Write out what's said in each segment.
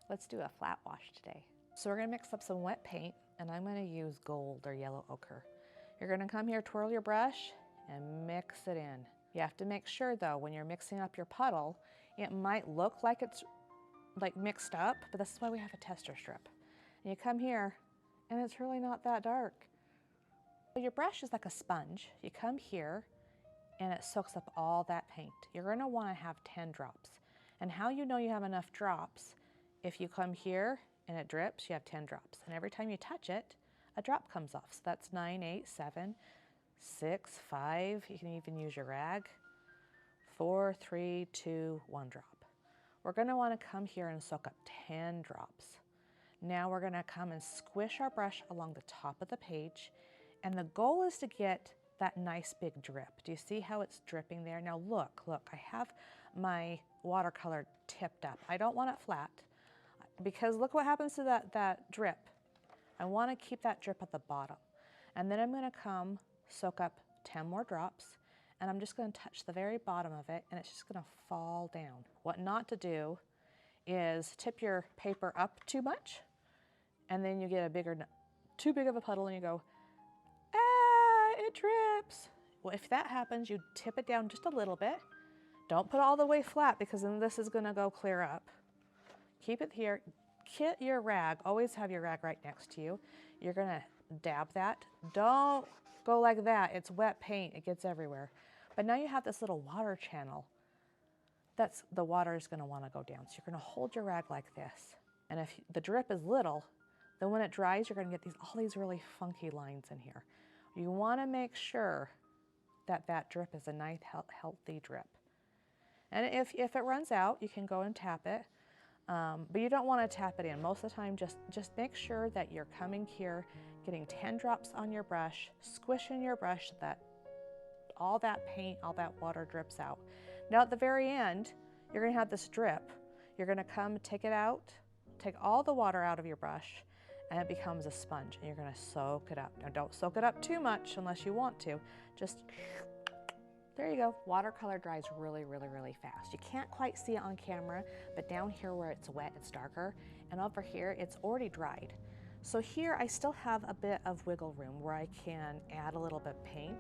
Let's do a flat wash today. So we're gonna mix up some wet paint, and I'm gonna use gold or yellow ochre. You're gonna come here, twirl your brush, and mix it in. You have to make sure though, when you're mixing up your puddle, it might look like it's like mixed up, but this is why we have a tester strip. And you come here, and it's really not that dark. Your brush is like a sponge. You come here, and it soaks up all that paint. You're gonna wanna have 10 drops. And how you know you have enough drops, if you come here and it drips, you have 10 drops. And every time you touch it, a drop comes off. So that's 9, 8, 7, 6, 5. You can even use your rag. 4, 3, 2, 1 drop. We're gonna wanna come here and soak up 10 drops. Now we're gonna come and squish our brush along the top of the page. And the goal is to get that nice big drip. Do you see how it's dripping there? Now look, I have my watercolor tipped up. I don't want it flat because look what happens to that drip. I want to keep that drip at the bottom. And then I'm going to come soak up 10 more drops, and I'm just going to touch the very bottom of it, and it's just going to fall down. What not to do is tip your paper up too much, and then you get too big of a puddle, and you go, it drips. Well, if that happens, you tip it down just a little bit. Don't put it all the way flat because then this is gonna go clear up. Keep it here. Get your rag, always have your rag right next to you. You're gonna dab that. Don't go like that, it's wet paint, it gets everywhere. But now you have this little water channel. The water is gonna wanna go down. So you're gonna hold your rag like this. And if the drip is little, then when it dries, you're gonna get all these really funky lines in here. You wanna make sure that drip is a nice, healthy drip. And if it runs out, you can go and tap it, but you don't wanna tap it in. Most of the time, just make sure that you're coming here, getting 10 drops on your brush, squishing your brush so that all that paint, all that water drips out. Now at the very end, you're gonna have this drip. You're gonna come take it out, take all the water out of your brush, and it becomes a sponge, and you're gonna soak it up. Now don't soak it up too much unless you want to. Just, there you go. Watercolor dries really, really, really fast. You can't quite see it on camera, but down here where it's wet, it's darker, and over here, it's already dried. So here, I still have a bit of wiggle room where I can add a little bit of paint,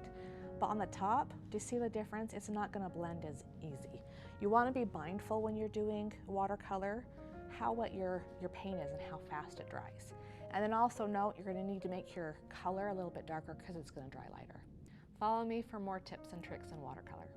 but on the top, do you see the difference? It's not gonna blend as easy. You wanna be mindful when you're doing watercolor, how wet your paint is and how fast it dries. And then also note, you're gonna need to make your color a little bit darker because it's gonna dry lighter. Follow me for more tips and tricks in watercolor.